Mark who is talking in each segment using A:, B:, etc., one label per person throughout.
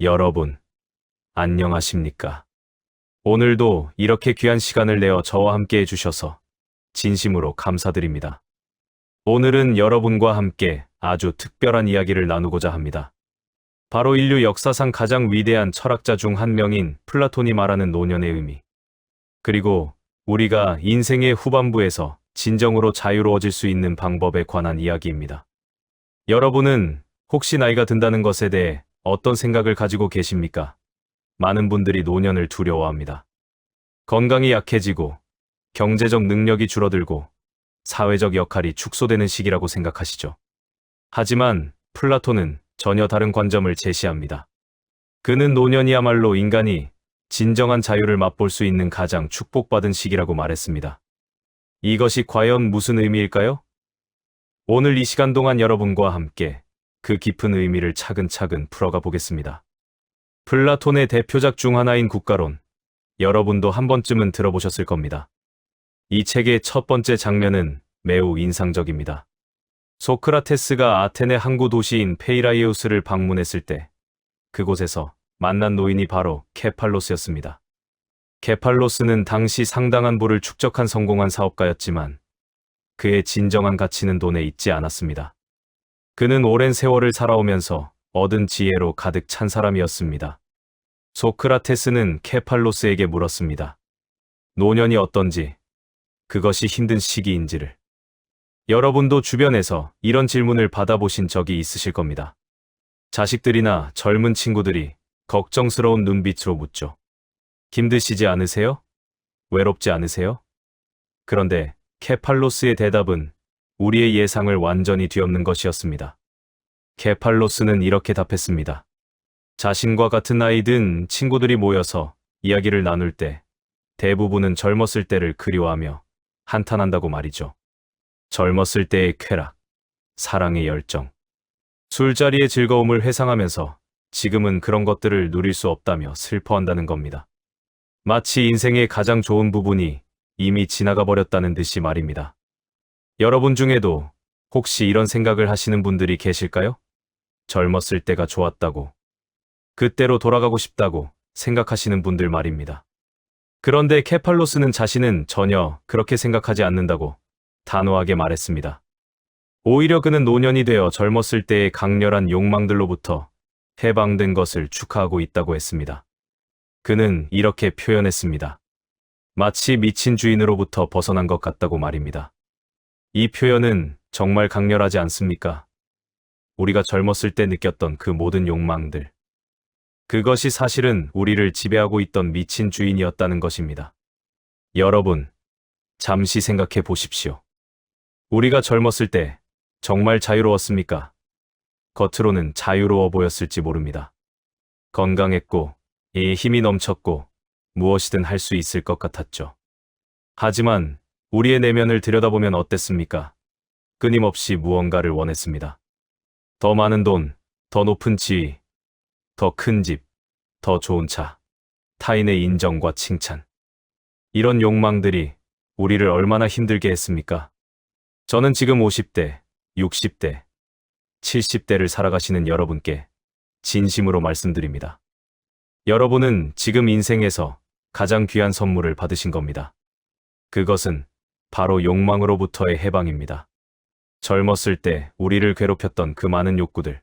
A: 여러분, 안녕하십니까? 오늘도 이렇게 귀한 시간을 내어 저와 함께 해주셔서 진심으로 감사드립니다. 오늘은 여러분과 함께 아주 특별한 이야기를 나누고자 합니다. 바로 인류 역사상 가장 위대한 철학자 중 한 명인 플라톤이 말하는 노년의 의미. 그리고 우리가 인생의 후반부에서 진정으로 자유로워질 수 있는 방법에 관한 이야기입니다. 여러분은 혹시 나이가 든다는 것에 대해 어떤 생각을 가지고 계십니까? 많은 분들이 노년을 두려워합니다. 건강이 약해지고, 경제적 능력이 줄어들고, 사회적 역할이 축소되는 시기라고 생각하시죠. 하지만 플라톤은 전혀 다른 관점을 제시합니다. 그는 노년이야말로 인간이 진정한 자유를 맛볼 수 있는 가장 축복받은 시기라고 말했습니다. 이것이 과연 무슨 의미일까요? 오늘 이 시간 동안 여러분과 함께 그 깊은 의미를 차근차근 풀어가 보겠습니다. 플라톤의 대표작 중 하나인 국가론, 여러분도 한 번쯤은 들어보셨을 겁니다. 이 책의 첫 번째 장면은 매우 인상적입니다. 소크라테스가 아테네 항구 도시인 페이라이우스를 방문했을 때 그곳에서 만난 노인이 바로 케팔로스였습니다. 케팔로스는 당시 상당한 부를 축적한 성공한 사업가였지만 그의 진정한 가치는 돈에 있지 않았습니다. 그는 오랜 세월을 살아오면서 얻은 지혜로 가득 찬 사람이었습니다. 소크라테스는 케팔로스에게 물었습니다. 노년이 어떤지, 그것이 힘든 시기인지를. 여러분도 주변에서 이런 질문을 받아보신 적이 있으실 겁니다. 자식들이나 젊은 친구들이 걱정스러운 눈빛으로 묻죠. 힘드시지 않으세요? 외롭지 않으세요? 그런데 케팔로스의 대답은 우리의 예상을 완전히 뒤엎는 것이었습니다. 케팔로스는 이렇게 답했습니다. 자신과 같은 나이 든 친구들이 모여서 이야기를 나눌 때 대부분은 젊었을 때를 그리워하며 한탄한다고 말이죠. 젊었을 때의 쾌락, 사랑의 열정, 술자리의 즐거움을 회상하면서 지금은 그런 것들을 누릴 수 없다며 슬퍼한다는 겁니다. 마치 인생의 가장 좋은 부분이 이미 지나가 버렸다는 듯이 말입니다. 여러분 중에도 혹시 이런 생각을 하시는 분들이 계실까요? 젊었을 때가 좋았다고, 그때로 돌아가고 싶다고 생각하시는 분들 말입니다. 그런데 케팔로스는 자신은 전혀 그렇게 생각하지 않는다고 단호하게 말했습니다. 오히려 그는 노년이 되어 젊었을 때의 강렬한 욕망들로부터 해방된 것을 축하하고 있다고 했습니다. 그는 이렇게 표현했습니다. 마치 미친 주인으로부터 벗어난 것 같다고 말입니다. 이 표현은 정말 강렬하지 않습니까? 우리가 젊었을 때 느꼈던 그 모든 욕망들. 그것이 사실은 우리를 지배하고 있던 미친 주인이었다는 것입니다. 여러분, 잠시 생각해 보십시오. 우리가 젊었을 때 정말 자유로웠습니까? 겉으로는 자유로워 보였을지 모릅니다. 건강했고, 힘이 넘쳤고, 무엇이든 할 수 있을 것 같았죠. 하지만 우리의 내면을 들여다보면 어땠습니까? 끊임없이 무언가를 원했습니다. 더 많은 돈, 더 높은 지위, 더 큰 집, 더 좋은 차, 타인의 인정과 칭찬. 이런 욕망들이 우리를 얼마나 힘들게 했습니까? 저는 지금 50대, 60대, 70대를 살아가시는 여러분께 진심으로 말씀드립니다. 여러분은 지금 인생에서 가장 귀한 선물을 받으신 겁니다. 그것은 바로 욕망으로부터의 해방입니다. 젊었을 때 우리를 괴롭혔던 그 많은 욕구들,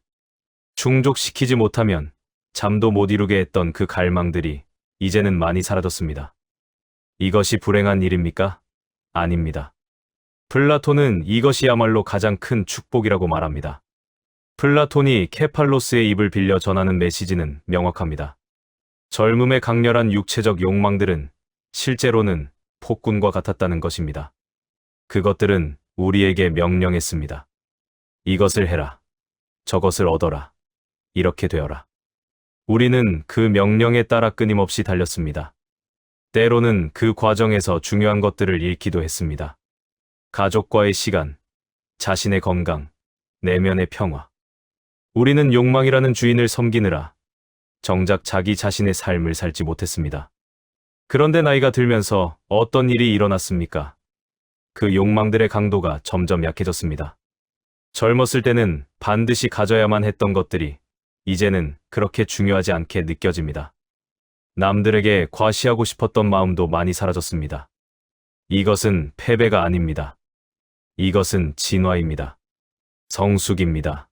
A: 충족시키지 못하면 잠도 못 이루게 했던 그 갈망들이 이제는 많이 사라졌습니다. 이것이 불행한 일입니까? 아닙니다. 플라톤은 이것이야말로 가장 큰 축복이라고 말합니다. 플라톤이 케팔로스의 입을 빌려 전하는 메시지는 명확합니다. 젊음의 강렬한 육체적 욕망들은 실제로는 폭군과 같았다는 것입니다. 그것들은 우리에게 명령했습니다. 이것을 해라. 저것을 얻어라. 이렇게 되어라. 우리는 그 명령에 따라 끊임없이 달렸습니다. 때로는 그 과정에서 중요한 것들을 잃기도 했습니다. 가족과의 시간, 자신의 건강, 내면의 평화. 우리는 욕망이라는 주인을 섬기느라 정작 자기 자신의 삶을 살지 못했습니다. 그런데 나이가 들면서 어떤 일이 일어났습니까? 그 욕망들의 강도가 점점 약해졌습니다. 젊었을 때는 반드시 가져야만 했던 것들이 이제는 그렇게 중요하지 않게 느껴집니다. 남들에게 과시하고 싶었던 마음도 많이 사라졌습니다. 이것은 패배가 아닙니다. 이것은 진화입니다. 성숙입니다.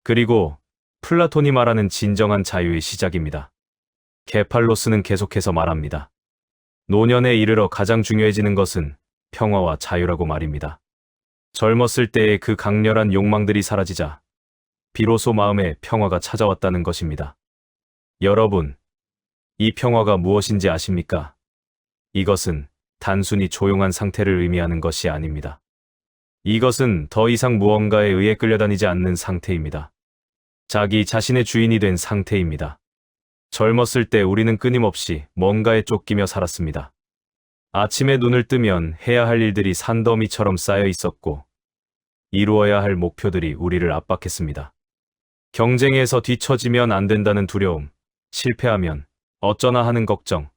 A: 그리고 플라톤이 말하는 진정한 자유의 시작입니다. 케팔로스는 계속해서 말합니다. 노년에 이르러 가장 중요해지는 것은 평화와 자유라고 말입니다. 젊었을 때의 그 강렬한 욕망들이 사라지자 비로소 마음에 평화가 찾아왔다는 것입니다. 여러분, 이 평화가 무엇인지 아십니까? 이것은 단순히 조용한 상태를 의미하는 것이 아닙니다. 이것은 더 이상 무언가에 의해 끌려다니지 않는 상태입니다. 자기 자신의 주인이 된 상태입니다. 젊었을 때 우리는 끊임없이 뭔가에 쫓기며 살았습니다. 아침에 눈을 뜨면 해야 할 일들이 산더미처럼 쌓여 있었고, 이루어야 할 목표들이 우리를 압박했습니다. 경쟁에서 뒤처지면 안 된다는 두려움, 실패하면 어쩌나 하는 걱정,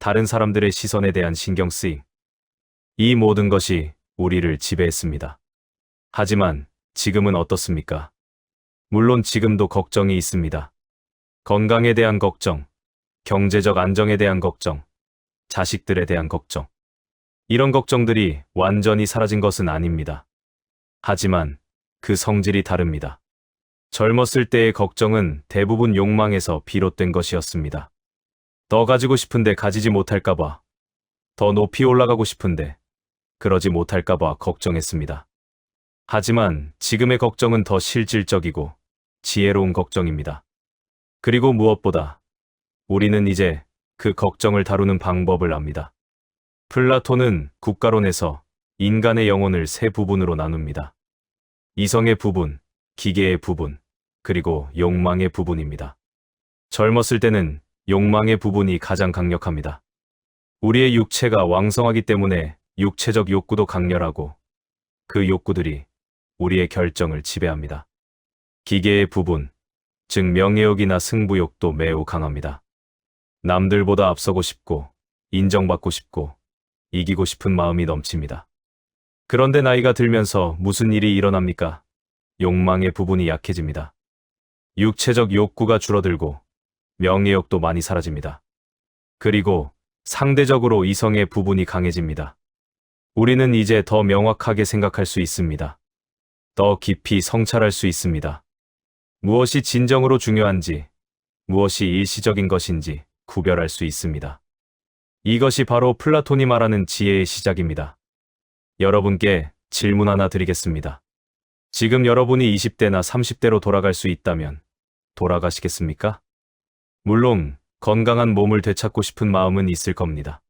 A: 다른 사람들의 시선에 대한 신경 쓰임. 이 모든 것이 우리를 지배했습니다. 하지만 지금은 어떻습니까? 물론 지금도 걱정이 있습니다. 건강에 대한 걱정, 경제적 안정에 대한 걱정, 자식들에 대한 걱정. 이런 걱정들이 완전히 사라진 것은 아닙니다. 하지만 그 성질이 다릅니다. 젊었을 때의 걱정은 대부분 욕망에서 비롯된 것이었습니다. 더 가지고 싶은데 가지지 못할까봐, 더 높이 올라가고 싶은데 그러지 못할까봐 걱정했습니다. 하지만 지금의 걱정은 더 실질적이고 지혜로운 걱정입니다. 그리고 무엇보다 우리는 이제 그 걱정을 다루는 방법을 압니다. 플라톤은 국가론에서 인간의 영혼을 세 부분으로 나눕니다. 이성의 부분, 기계의 부분, 그리고 욕망의 부분입니다. 젊었을 때는 욕망의 부분이 가장 강력합니다. 우리의 육체가 왕성하기 때문에 육체적 욕구도 강렬하고 그 욕구들이 우리의 결정을 지배합니다. 기계의 부분, 즉 명예욕이나 승부욕도 매우 강합니다. 남들보다 앞서고 싶고 인정받고 싶고 이기고 싶은 마음이 넘칩니다. 그런데 나이가 들면서 무슨 일이 일어납니까? 욕망의 부분이 약해집니다. 육체적 욕구가 줄어들고 명예욕도 많이 사라집니다. 그리고 상대적으로 이성의 부분이 강해집니다. 우리는 이제 더 명확하게 생각할 수 있습니다. 더 깊이 성찰할 수 있습니다. 무엇이 진정으로 중요한지, 무엇이 일시적인 것인지 구별할 수 있습니다. 이것이 바로 플라톤이 말하는 지혜의 시작입니다. 여러분께 질문 하나 드리겠습니다. 지금 여러분이 20대나 30대로 돌아갈 수 있다면 돌아가시겠습니까? 물론 건강한 몸을 되찾고 싶은 마음은 있을 겁니다.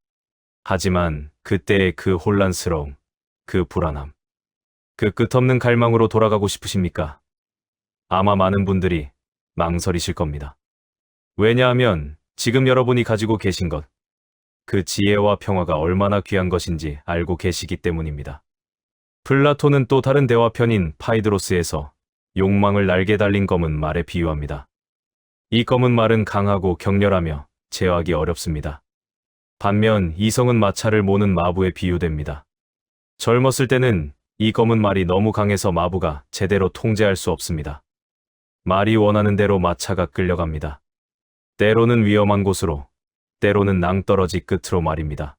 A: 하지만 그때의 그 혼란스러움, 그 불안함, 그 끝없는 갈망으로 돌아가고 싶으십니까? 아마 많은 분들이 망설이실 겁니다. 왜냐하면 지금 여러분이 가지고 계신 것, 그 지혜와 평화가 얼마나 귀한 것인지 알고 계시기 때문입니다. 플라톤은 또 다른 대화편인 파이드로스에서 욕망을 날개 달린 검은 말에 비유합니다. 이 검은 말은 강하고 격렬하며 제어하기 어렵습니다. 반면 이성은 마차를 모는 마부에 비유됩니다. 젊었을 때는 이 검은 말이 너무 강해서 마부가 제대로 통제할 수 없습니다. 말이 원하는 대로 마차가 끌려갑니다. 때로는 위험한 곳으로, 때로는 낭떠러지 끝으로 말입니다.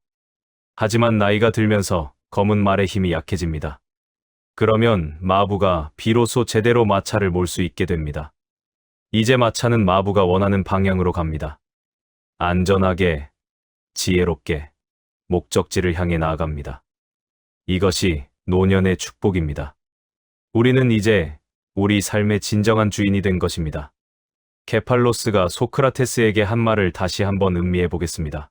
A: 하지만 나이가 들면서 검은 말의 힘이 약해집니다. 그러면 마부가 비로소 제대로 마차를 몰 수 있게 됩니다. 이제 마차는 마부가 원하는 방향으로 갑니다. 안전하게, 지혜롭게, 목적지를 향해 나아갑니다. 이것이 노년의 축복입니다. 우리는 이제 우리 삶의 진정한 주인이 된 것입니다. 케팔로스가 소크라테스에게 한 말을 다시 한번 음미해 보겠습니다.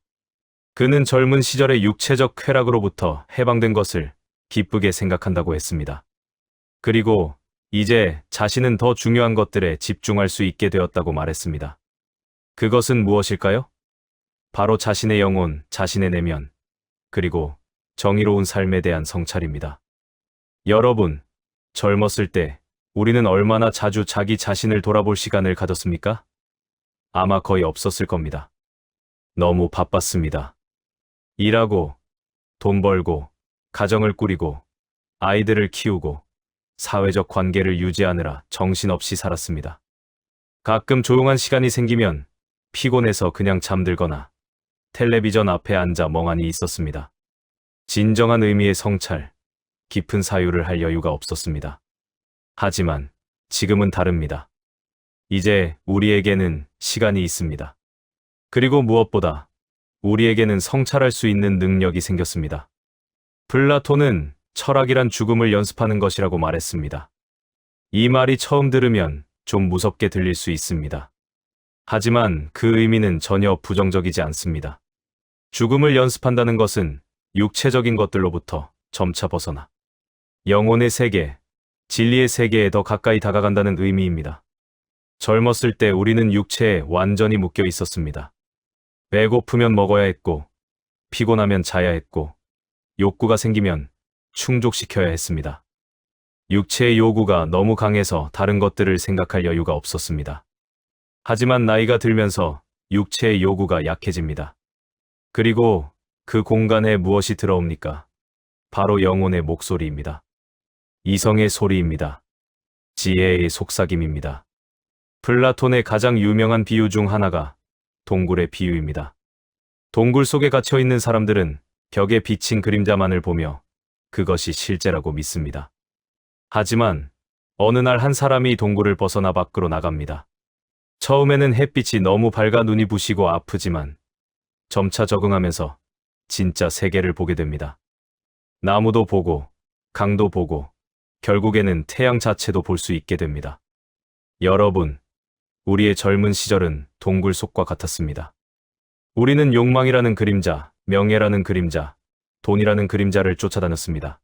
A: 그는 젊은 시절의 육체적 쾌락으로부터 해방된 것을 기쁘게 생각한다고 했습니다. 그리고 이제 자신은 더 중요한 것들에 집중할 수 있게 되었다고 말했습니다. 그것은 무엇일까요? 바로 자신의 영혼, 자신의 내면, 그리고 정의로운 삶에 대한 성찰입니다. 여러분, 젊었을 때 우리는 얼마나 자주 자기 자신을 돌아볼 시간을 가졌습니까? 아마 거의 없었을 겁니다. 너무 바빴습니다. 일하고, 돈 벌고, 가정을 꾸리고, 아이들을 키우고, 사회적 관계를 유지하느라 정신없이 살았습니다. 가끔 조용한 시간이 생기면 피곤해서 그냥 잠들거나 텔레비전 앞에 앉아 멍하니 있었습니다. 진정한 의미의 성찰, 깊은 사유를 할 여유가 없었습니다. 하지만 지금은 다릅니다. 이제 우리에게는 시간이 있습니다. 그리고 무엇보다 우리에게는 성찰할 수 있는 능력이 생겼습니다. 플라톤은 철학이란 죽음을 연습하는 것이라고 말했습니다. 이 말이 처음 들으면 좀 무섭게 들릴 수 있습니다. 하지만 그 의미는 전혀 부정적이지 않습니다. 죽음을 연습한다는 것은 육체적인 것들로부터 점차 벗어나 영혼의 세계, 진리의 세계에 더 가까이 다가간다는 의미입니다. 젊었을 때 우리는 육체에 완전히 묶여 있었습니다. 배고프면 먹어야 했고, 피곤하면 자야 했고, 욕구가 생기면 충족시켜야 했습니다. 육체의 요구가 너무 강해서 다른 것들을 생각할 여유가 없었습니다. 하지만 나이가 들면서 육체의 요구가 약해집니다. 그리고 그 공간에 무엇이 들어옵니까? 바로 영혼의 목소리입니다. 이성의 소리입니다. 지혜의 속삭임입니다. 플라톤의 가장 유명한 비유 중 하나가 동굴의 비유입니다. 동굴 속에 갇혀 있는 사람들은 벽에 비친 그림자만을 보며 그것이 실제라고 믿습니다. 하지만 어느 날 한 사람이 동굴을 벗어나 밖으로 나갑니다. 처음에는 햇빛이 너무 밝아 눈이 부시고 아프지만 점차 적응하면서 진짜 세계를 보게 됩니다. 나무도 보고 강도 보고 결국에는 태양 자체도 볼 수 있게 됩니다. 여러분, 우리의 젊은 시절은 동굴 속과 같았습니다. 우리는 욕망이라는 그림자, 명예라는 그림자, 돈이라는 그림자를 쫓아다녔습니다.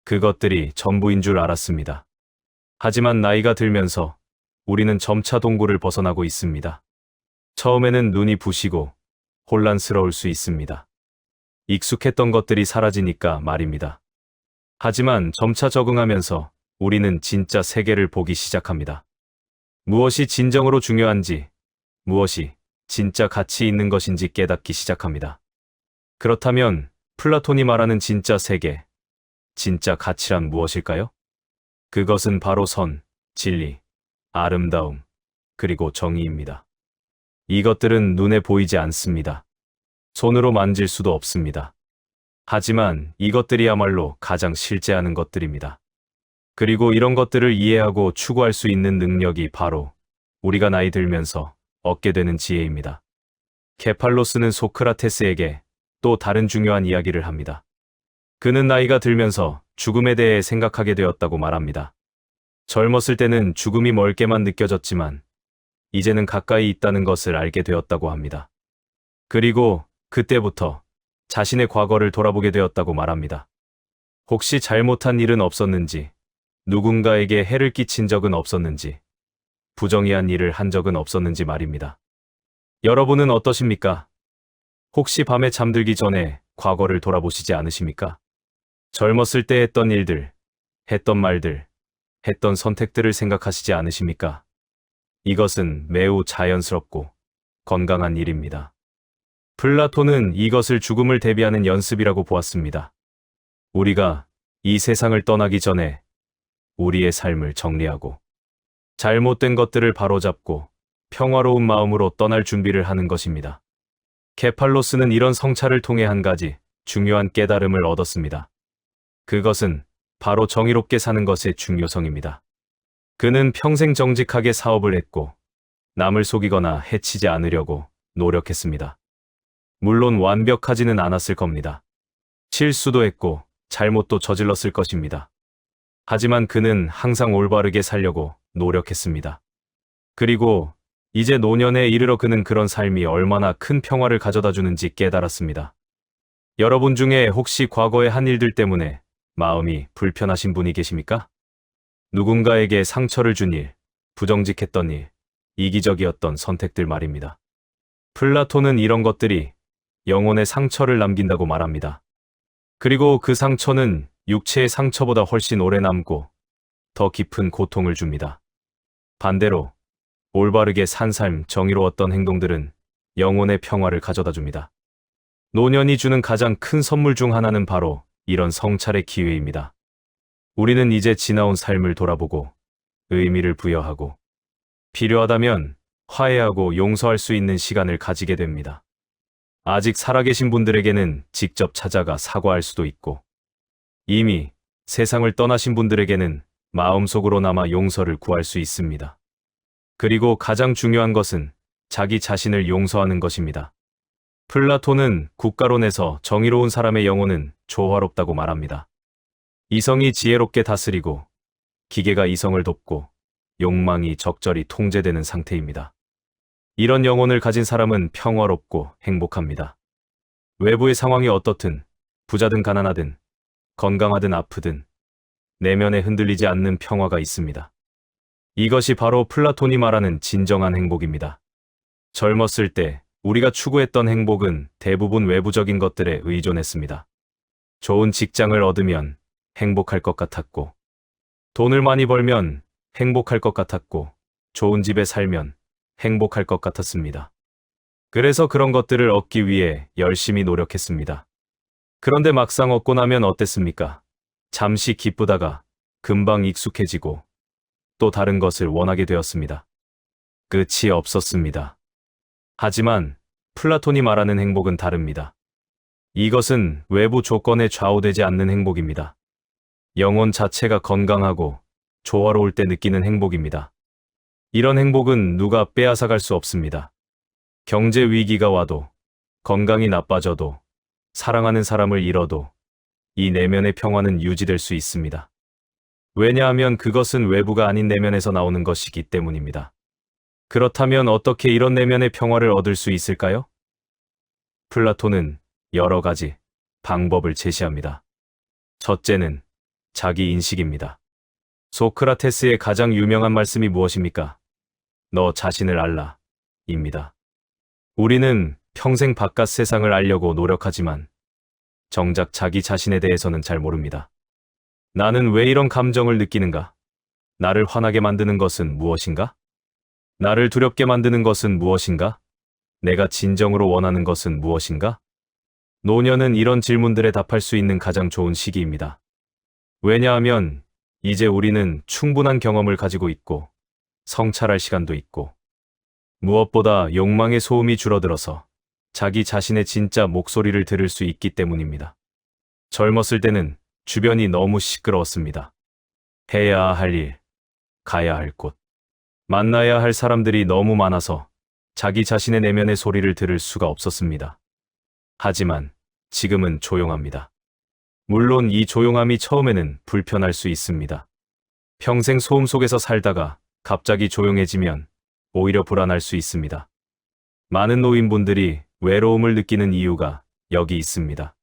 A: 그것들이 전부인 줄 알았습니다. 하지만 나이가 들면서 우리는 점차 동굴을 벗어나고 있습니다. 처음에는 눈이 부시고 혼란스러울 수 있습니다. 익숙했던 것들이 사라지니까 말입니다. 하지만 점차 적응하면서 우리는 진짜 세계를 보기 시작합니다. 무엇이 진정으로 중요한지, 무엇이 진짜 가치 있는 것인지 깨닫기 시작합니다. 그렇다면 플라톤이 말하는 진짜 세계, 진짜 가치란 무엇일까요? 그것은 바로 선, 진리, 아름다움, 그리고 정의입니다. 이것들은 눈에 보이지 않습니다. 손으로 만질 수도 없습니다. 하지만 이것들이야말로 가장 실제하는 것들입니다. 그리고 이런 것들을 이해하고 추구할 수 있는 능력이 바로 우리가 나이 들면서 얻게 되는 지혜입니다. 케팔로스는 소크라테스에게 또 다른 중요한 이야기를 합니다. 그는 나이가 들면서 죽음에 대해 생각하게 되었다고 말합니다. 젊었을 때는 죽음이 멀게만 느껴졌지만 이제는 가까이 있다는 것을 알게 되었다고 합니다. 그리고 그때부터 자신의 과거를 돌아보게 되었다고 말합니다. 혹시 잘못한 일은 없었는지, 누군가에게 해를 끼친 적은 없었는지, 부정의한 일을 한 적은 없었는지 말입니다. 여러분은 어떠십니까? 혹시 밤에 잠들기 전에 과거를 돌아보시지 않으십니까? 젊었을 때 했던 일들, 했던 말들, 했던 선택들을 생각하시지 않으십니까? 이것은 매우 자연스럽고 건강한 일입니다. 플라톤은 이것을 죽음을 대비하는 연습이라고 보았습니다. 우리가 이 세상을 떠나기 전에 우리의 삶을 정리하고 잘못된 것들을 바로잡고 평화로운 마음으로 떠날 준비를 하는 것입니다. 케팔로스는 이런 성찰을 통해 한 가지 중요한 깨달음을 얻었습니다. 그것은 바로 정의롭게 사는 것의 중요성입니다. 그는 평생 정직하게 사업을 했고 남을 속이거나 해치지 않으려고 노력했습니다. 물론 완벽하지는 않았을 겁니다. 실수도 했고 잘못도 저질렀을 것입니다. 하지만 그는 항상 올바르게 살려고 노력했습니다. 그리고 이제 노년에 이르러 그는 그런 삶이 얼마나 큰 평화를 가져다 주는지 깨달았습니다. 여러분 중에 혹시 과거의 한 일들 때문에 마음이 불편하신 분이 계십니까? 누군가에게 상처를 준 일, 부정직했던 일, 이기적이었던 선택들 말입니다. 플라톤은 이런 것들이 영혼의 상처를 남긴다고 말합니다. 그리고 그 상처는 육체의 상처보다 훨씬 오래 남고 더 깊은 고통을 줍니다. 반대로 올바르게 산 삶, 정의로웠던 행동들은 영혼의 평화를 가져다 줍니다. 노년이 주는 가장 큰 선물 중 하나는 바로 이런 성찰의 기회입니다. 우리는 이제 지나온 삶을 돌아보고 의미를 부여하고 필요하다면 화해하고 용서할 수 있는 시간을 가지게 됩니다. 아직 살아계신 분들에게는 직접 찾아가 사과할 수도 있고, 이미 세상을 떠나신 분들에게는 마음속으로나마 용서를 구할 수 있습니다. 그리고 가장 중요한 것은 자기 자신을 용서하는 것입니다. 플라톤은 국가론에서 정의로운 사람의 영혼은 조화롭다고 말합니다. 이성이 지혜롭게 다스리고 기계가 이성을 돕고 욕망이 적절히 통제되는 상태입니다. 이런 영혼을 가진 사람은 평화롭고 행복합니다. 외부의 상황이 어떻든, 부자든 가난하든, 건강하든 아프든, 내면에 흔들리지 않는 평화가 있습니다. 이것이 바로 플라톤이 말하는 진정한 행복입니다. 젊었을 때 우리가 추구했던 행복은 대부분 외부적인 것들에 의존했습니다. 좋은 직장을 얻으면 행복할 것 같았고, 돈을 많이 벌면 행복할 것 같았고, 좋은 집에 살면 행복할 것 같았습니다. 그래서 그런 것들을 얻기 위해 열심히 노력했습니다. 그런데 막상 얻고 나면 어땠습니까? 잠시 기쁘다가 금방 익숙해지고 또 다른 것을 원하게 되었습니다. 끝이 없었습니다. 하지만 플라톤이 말하는 행복은 다릅니다. 이것은 외부 조건에 좌우되지 않는 행복입니다. 영혼 자체가 건강하고 조화로울 때 느끼는 행복입니다. 이런 행복은 누가 빼앗아갈 수 없습니다. 경제 위기가 와도, 건강이 나빠져도, 사랑하는 사람을 잃어도 이 내면의 평화는 유지될 수 있습니다. 왜냐하면 그것은 외부가 아닌 내면에서 나오는 것이기 때문입니다. 그렇다면 어떻게 이런 내면의 평화를 얻을 수 있을까요? 플라톤은 여러 가지 방법을 제시합니다. 첫째는 자기 인식입니다. 소크라테스의 가장 유명한 말씀이 무엇입니까? 너 자신을 알라, 입니다. 우리는 평생 바깥 세상을 알려고 노력하지만 정작 자기 자신에 대해서는 잘 모릅니다. 나는 왜 이런 감정을 느끼는가? 나를 화나게 만드는 것은 무엇인가? 나를 두렵게 만드는 것은 무엇인가? 내가 진정으로 원하는 것은 무엇인가? 노년은 이런 질문들에 답할 수 있는 가장 좋은 시기입니다. 왜냐하면 이제 우리는 충분한 경험을 가지고 있고 성찰할 시간도 있고 무엇보다 욕망의 소음이 줄어들어서 자기 자신의 진짜 목소리를 들을 수 있기 때문입니다. 젊었을 때는 주변이 너무 시끄러웠습니다. 해야 할 일, 가야 할 곳, 만나야 할 사람들이 너무 많아서 자기 자신의 내면의 소리를 들을 수가 없었습니다. 하지만 지금은 조용합니다. 물론 이 조용함이 처음에는 불편할 수 있습니다. 평생 소음 속에서 살다가 갑자기 조용해지면 오히려 불안할 수 있습니다. 많은 노인분들이 외로움을 느끼는 이유가 여기 있습니다.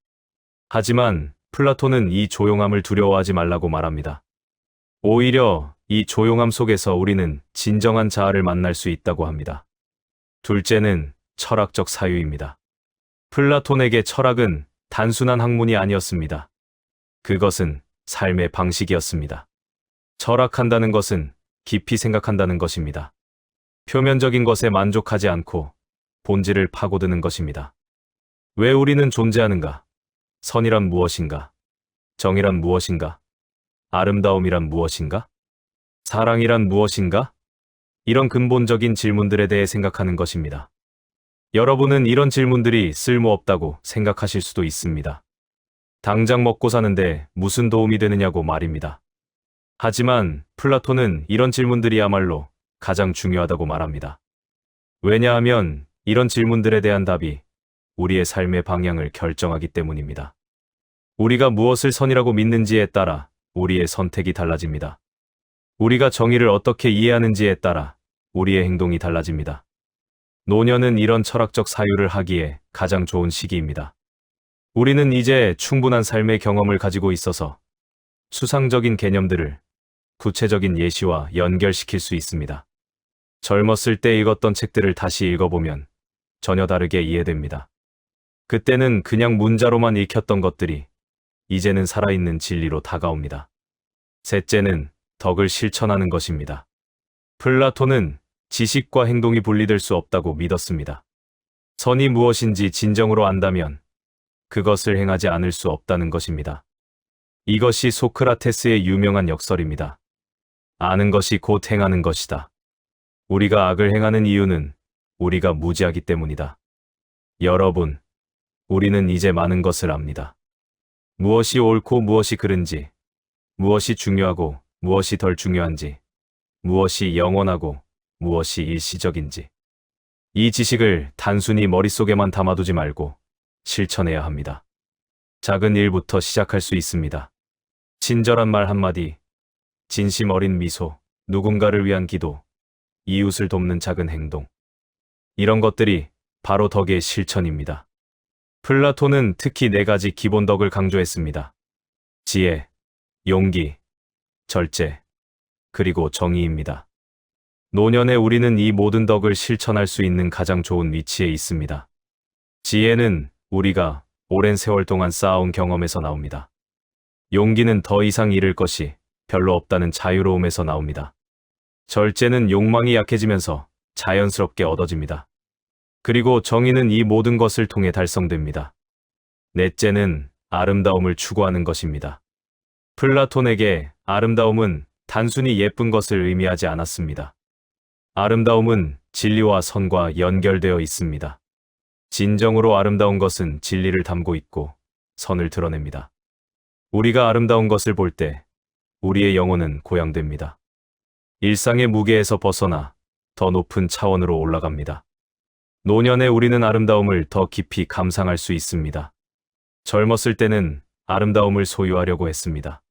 A: 하지만 플라톤은 이 조용함을 두려워하지 말라고 말합니다. 오히려 이 조용함 속에서 우리는 진정한 자아를 만날 수 있다고 합니다. 둘째는 철학적 사유입니다. 플라톤에게 철학은 단순한 학문이 아니었습니다. 그것은 삶의 방식이었습니다. 철학한다는 것은 깊이 생각한다는 것입니다. 표면적인 것에 만족하지 않고 본질을 파고드는 것입니다. 왜 우리는 존재하는가? 선이란 무엇인가? 정의란 무엇인가? 아름다움이란 무엇인가? 사랑이란 무엇인가? 이런 근본적인 질문들에 대해 생각하는 것입니다. 여러분은 이런 질문들이 쓸모없다고 생각하실 수도 있습니다. 당장 먹고 사는데 무슨 도움이 되느냐고 말입니다. 하지만 플라톤은 이런 질문들이야말로 가장 중요하다고 말합니다. 왜냐하면 이런 질문들에 대한 답이 우리의 삶의 방향을 결정하기 때문입니다. 우리가 무엇을 선이라고 믿는지에 따라 우리의 선택이 달라집니다. 우리가 정의를 어떻게 이해하는지에 따라 우리의 행동이 달라집니다. 노년은 이런 철학적 사유를 하기에 가장 좋은 시기입니다. 우리는 이제 충분한 삶의 경험을 가지고 있어서 수상적인 개념들을 구체적인 예시와 연결시킬 수 있습니다. 젊었을 때 읽었던 책들을 다시 읽어보면 전혀 다르게 이해됩니다. 그때는 그냥 문자로만 읽혔던 것들이 이제는 살아있는 진리로 다가옵니다. 셋째는 덕을 실천하는 것입니다. 플라톤은 지식과 행동이 분리될 수 없다고 믿었습니다. 선이 무엇인지 진정으로 안다면 그것을 행하지 않을 수 없다는 것입니다. 이것이 소크라테스의 유명한 역설입니다. 아는 것이 곧 행하는 것이다. 우리가 악을 행하는 이유는 우리가 무지하기 때문이다. 여러분, 우리는 이제 많은 것을 압니다. 무엇이 옳고 무엇이 그른지, 무엇이 중요하고 무엇이 덜 중요한지, 무엇이 영원하고 무엇이 일시적인지. 이 지식을 단순히 머릿속에만 담아두지 말고 실천해야 합니다. 작은 일부터 시작할 수 있습니다. 친절한 말 한마디, 진심 어린 미소, 누군가를 위한 기도, 이웃을 돕는 작은 행동. 이런 것들이 바로 덕의 실천입니다. 플라톤은 특히 4가지 기본 덕을 강조했습니다. 지혜, 용기, 절제, 그리고 정의입니다. 노년에 우리는 이 모든 덕을 실천할 수 있는 가장 좋은 위치에 있습니다. 지혜는 우리가 오랜 세월 동안 쌓아온 경험에서 나옵니다. 용기는 더 이상 잃을 것이 별로 없다는 자유로움에서 나옵니다. 절제는 욕망이 약해지면서 자연스럽게 얻어집니다. 그리고 정의는 이 모든 것을 통해 달성됩니다. 넷째는 아름다움을 추구하는 것입니다. 플라톤에게 아름다움은 단순히 예쁜 것을 의미하지 않았습니다. 아름다움은 진리와 선과 연결되어 있습니다. 진정으로 아름다운 것은 진리를 담고 있고 선을 드러냅니다. 우리가 아름다운 것을 볼 때 우리의 영혼은 고양됩니다. 일상의 무게에서 벗어나 더 높은 차원으로 올라갑니다. 노년에 우리는 아름다움을 더 깊이 감상할 수 있습니다. 젊었을 때는 아름다움을 소유하려고 했습니다.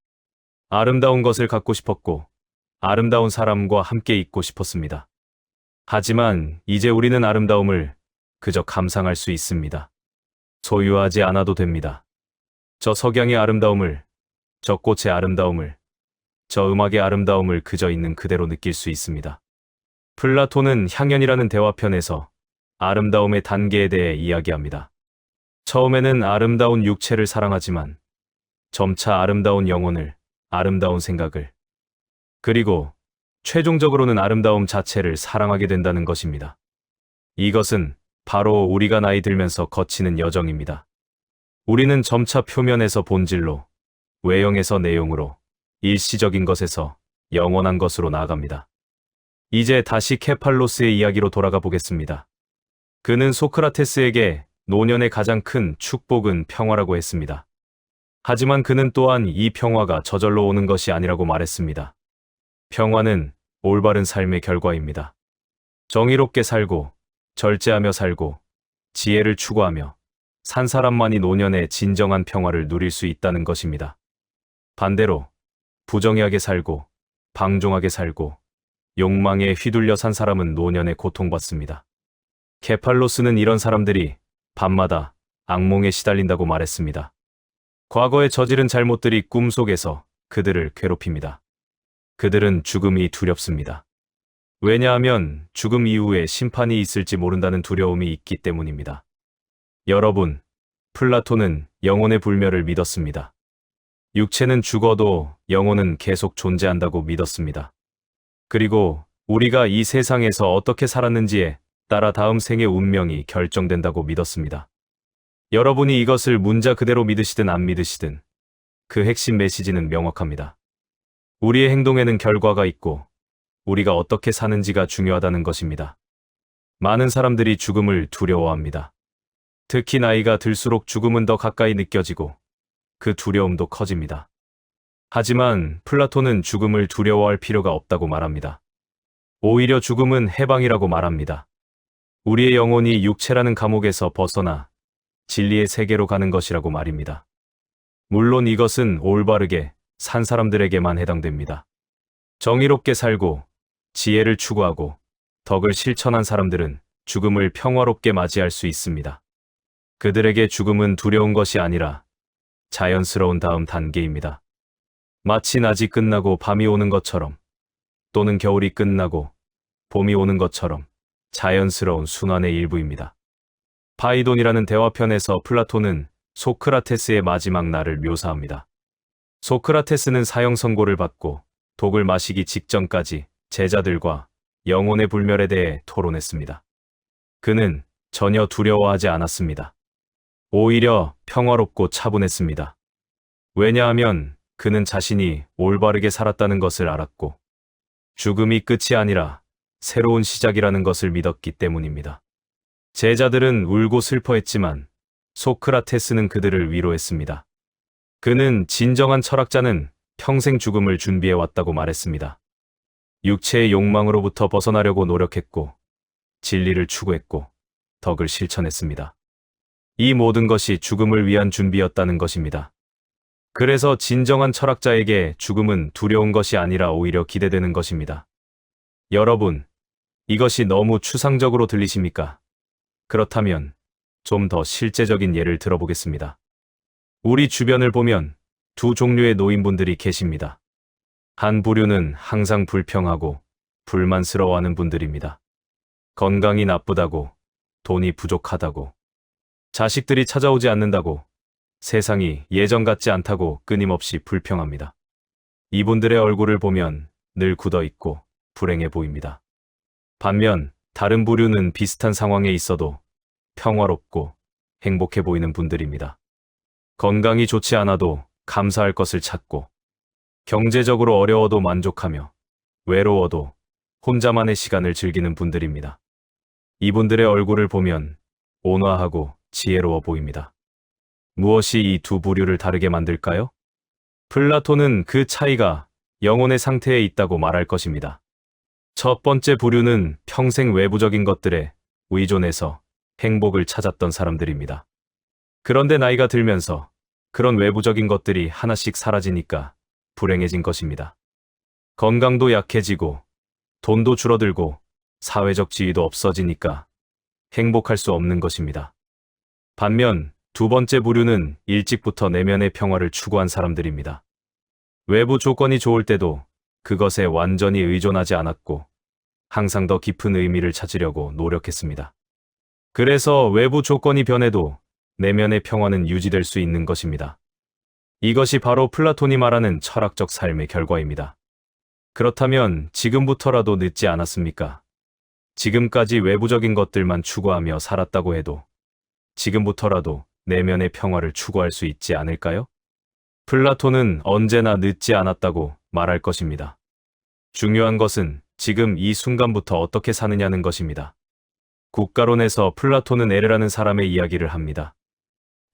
A: 아름다운 것을 갖고 싶었고 아름다운 사람과 함께 있고 싶었습니다. 하지만 이제 우리는 아름다움을 그저 감상할 수 있습니다. 소유하지 않아도 됩니다. 저 석양의 아름다움을, 저 꽃의 아름다움을, 저 음악의 아름다움을 그저 있는 그대로 느낄 수 있습니다. 플라톤은 향연이라는 대화편에서 아름다움의 단계에 대해 이야기합니다. 처음에는 아름다운 육체를 사랑하지만 점차 아름다운 영혼을, 아름다운 생각을, 그리고 최종적으로는 아름다움 자체를 사랑하게 된다는 것입니다. 이것은 바로 우리가 나이 들면서 거치는 여정입니다. 우리는 점차 표면에서 본질로, 외형에서 내용으로, 일시적인 것에서 영원한 것으로 나아갑니다. 이제 다시 케팔로스의 이야기로 돌아가 보겠습니다. 그는 소크라테스에게 노년의 가장 큰 축복은 평화라고 했습니다. 하지만 그는 또한 이 평화가 저절로 오는 것이 아니라고 말했습니다. 평화는 올바른 삶의 결과입니다. 정의롭게 살고, 절제하며 살고, 지혜를 추구하며 산 사람만이 노년의 진정한 평화를 누릴 수 있다는 것입니다. 반대로 부정의하게 살고, 방종하게 살고, 욕망에 휘둘려 산 사람은 노년에 고통받습니다. 케팔로스는 이런 사람들이 밤마다 악몽에 시달린다고 말했습니다. 과거에 저지른 잘못들이 꿈속에서 그들을 괴롭힙니다. 그들은 죽음이 두렵습니다. 왜냐하면 죽음 이후에 심판이 있을지 모른다는 두려움이 있기 때문입니다. 여러분, 플라톤은 영혼의 불멸을 믿었습니다. 육체는 죽어도 영혼은 계속 존재한다고 믿었습니다. 그리고 우리가 이 세상에서 어떻게 살았는지에 따라 다음 생의 운명이 결정된다고 믿었습니다. 여러분이 이것을 문자 그대로 믿으시든 안 믿으시든 그 핵심 메시지는 명확합니다. 우리의 행동에는 결과가 있고 우리가 어떻게 사는지가 중요하다는 것입니다. 많은 사람들이 죽음을 두려워합니다. 특히 나이가 들수록 죽음은 더 가까이 느껴지고 그 두려움도 커집니다. 하지만 플라톤은 죽음을 두려워할 필요가 없다고 말합니다. 오히려 죽음은 해방이라고 말합니다. 우리의 영혼이 육체라는 감옥에서 벗어나 진리의 세계로 가는 것이라고 말입니다. 물론 이것은 올바르게 산 사람들에게만 해당됩니다. 정의롭게 살고 지혜를 추구하고 덕을 실천한 사람들은 죽음을 평화롭게 맞이할 수 있습니다. 그들에게 죽음은 두려운 것이 아니라 자연스러운 다음 단계입니다. 마치 낮이 끝나고 밤이 오는 것처럼, 또는 겨울이 끝나고 봄이 오는 것처럼 자연스러운 순환의 일부입니다. 파이돈이라는 대화편에서 플라톤은 소크라테스의 마지막 날을 묘사합니다. 소크라테스는 사형 선고를 받고 독을 마시기 직전까지 제자들과 영혼의 불멸에 대해 토론했습니다. 그는 전혀 두려워하지 않았습니다. 오히려 평화롭고 차분했습니다. 왜냐하면 그는 자신이 올바르게 살았다는 것을 알았고, 죽음이 끝이 아니라 새로운 시작이라는 것을 믿었기 때문입니다. 제자들은 울고 슬퍼했지만 소크라테스는 그들을 위로했습니다. 그는 진정한 철학자는 평생 죽음을 준비해 왔다고 말했습니다. 육체의 욕망으로부터 벗어나려고 노력했고, 진리를 추구했고, 덕을 실천했습니다. 이 모든 것이 죽음을 위한 준비였다는 것입니다. 그래서 진정한 철학자에게 죽음은 두려운 것이 아니라 오히려 기대되는 것입니다. 여러분, 이것이 너무 추상적으로 들리십니까? 그렇다면 좀 더 실제적인 예를 들어보겠습니다. 우리 주변을 보면 두 종류의 노인분들이 계십니다. 한 부류는 항상 불평하고 불만스러워하는 분들입니다. 건강이 나쁘다고, 돈이 부족하다고, 자식들이 찾아오지 않는다고, 세상이 예전 같지 않다고 끊임없이 불평합니다. 이분들의 얼굴을 보면 늘 굳어있고 불행해 보입니다. 반면 다른 부류는 비슷한 상황에 있어도 평화롭고 행복해 보이는 분들입니다. 건강이 좋지 않아도 감사할 것을 찾고, 경제적으로 어려워도 만족하며, 외로워도 혼자만의 시간을 즐기는 분들입니다. 이분들의 얼굴을 보면 온화하고 지혜로워 보입니다. 무엇이 이 두 부류를 다르게 만들까요? 플라톤은 그 차이가 영혼의 상태에 있다고 말할 것입니다. 첫 번째 부류는 평생 외부적인 것들에 의존해서 행복을 찾았던 사람들입니다. 그런데 나이가 들면서 그런 외부적인 것들이 하나씩 사라지니까 불행해진 것입니다. 건강도 약해지고 돈도 줄어들고 사회적 지위도 없어지니까 행복할 수 없는 것입니다. 반면 두 번째 부류는 일찍부터 내면의 평화를 추구한 사람들입니다. 외부 조건이 좋을 때도 그것에 완전히 의존하지 않았고 항상 더 깊은 의미를 찾으려고 노력했습니다. 그래서 외부 조건이 변해도 내면의 평화는 유지될 수 있는 것입니다. 이것이 바로 플라톤이 말하는 철학적 삶의 결과입니다. 그렇다면 지금부터라도 늦지 않았습니까? 지금까지 외부적인 것들만 추구하며 살았다고 해도 지금부터라도 내면의 평화를 추구할 수 있지 않을까요? 플라톤은 언제나 늦지 않았다고 말할 것입니다. 중요한 것은 지금 이 순간부터 어떻게 사느냐는 것입니다. 국가론에서 플라톤은 에르라는 사람의 이야기를 합니다.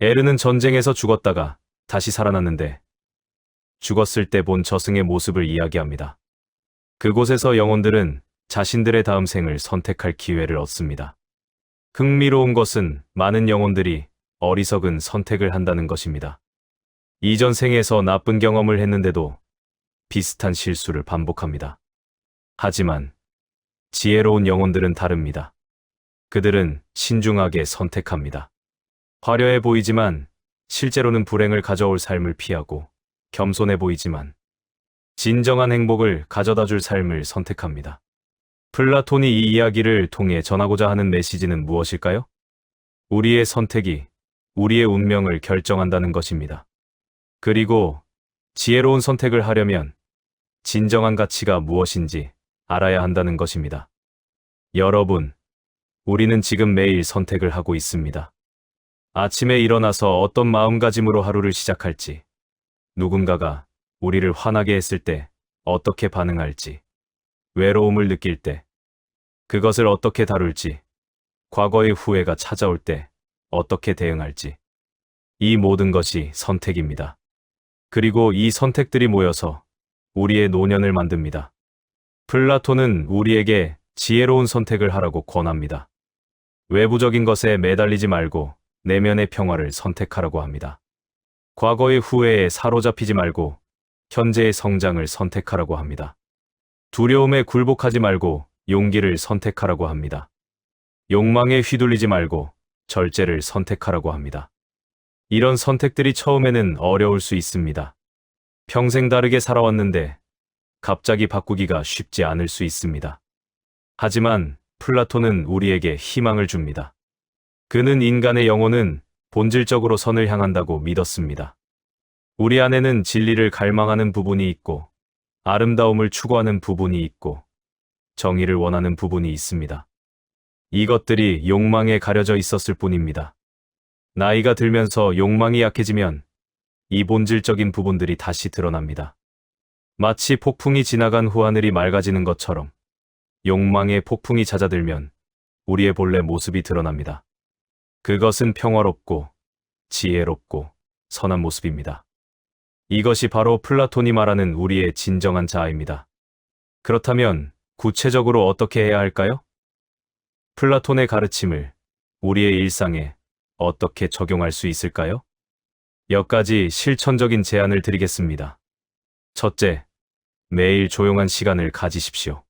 A: 에르는 전쟁에서 죽었다가 다시 살아났는데 죽었을 때 본 저승의 모습을 이야기합니다. 그곳에서 영혼들은 자신들의 다음 생을 선택할 기회를 얻습니다. 흥미로운 것은 많은 영혼들이 어리석은 선택을 한다는 것입니다. 이전 생에서 나쁜 경험을 했는데도 비슷한 실수를 반복합니다. 하지만 지혜로운 영혼들은 다릅니다. 그들은 신중하게 선택합니다. 화려해 보이지만 실제로는 불행을 가져올 삶을 피하고, 겸손해 보이지만 진정한 행복을 가져다 줄 삶을 선택합니다. 플라톤이 이 이야기를 통해 전하고자 하는 메시지는 무엇일까요? 우리의 선택이 우리의 운명을 결정한다는 것입니다. 그리고 지혜로운 선택을 하려면 진정한 가치가 무엇인지 알아야 한다는 것입니다. 여러분, 우리는 지금 매일 선택을 하고 있습니다. 아침에 일어나서 어떤 마음가짐으로 하루를 시작할지, 누군가가 우리를 화나게 했을 때 어떻게 반응할지, 외로움을 느낄 때 그것을 어떻게 다룰지, 과거의 후회가 찾아올 때 어떻게 대응할지, 이 모든 것이 선택입니다. 그리고 이 선택들이 모여서 우리의 노년을 만듭니다. 플라톤은 우리에게 지혜로운 선택을 하라고 권합니다. 외부적인 것에 매달리지 말고 내면의 평화를 선택하라고 합니다. 과거의 후회에 사로잡히지 말고 현재의 성장을 선택하라고 합니다. 두려움에 굴복하지 말고 용기를 선택하라고 합니다. 욕망에 휘둘리지 말고 절제를 선택하라고 합니다. 이런 선택들이 처음에는 어려울 수 있습니다. 평생 다르게 살아왔는데 갑자기 바꾸기가 쉽지 않을 수 있습니다. 하지만 플라톤은 우리에게 희망을 줍니다. 그는 인간의 영혼은 본질적으로 선을 향한다고 믿었습니다. 우리 안에는 진리를 갈망하는 부분이 있고, 아름다움을 추구하는 부분이 있고, 정의를 원하는 부분이 있습니다. 이것들이 욕망에 가려져 있었을 뿐입니다. 나이가 들면서 욕망이 약해지면 이 본질적인 부분들이 다시 드러납니다. 마치 폭풍이 지나간 후 하늘이 맑아지는 것처럼 욕망의 폭풍이 잦아들면 우리의 본래 모습이 드러납니다. 그것은 평화롭고 지혜롭고 선한 모습입니다. 이것이 바로 플라톤이 말하는 우리의 진정한 자아입니다. 그렇다면 구체적으로 어떻게 해야 할까요? 플라톤의 가르침을 우리의 일상에 어떻게 적용할 수 있을까요? 몇 가지 실천적인 제안을 드리겠습니다. 첫째, 매일 조용한 시간을 가지십시오.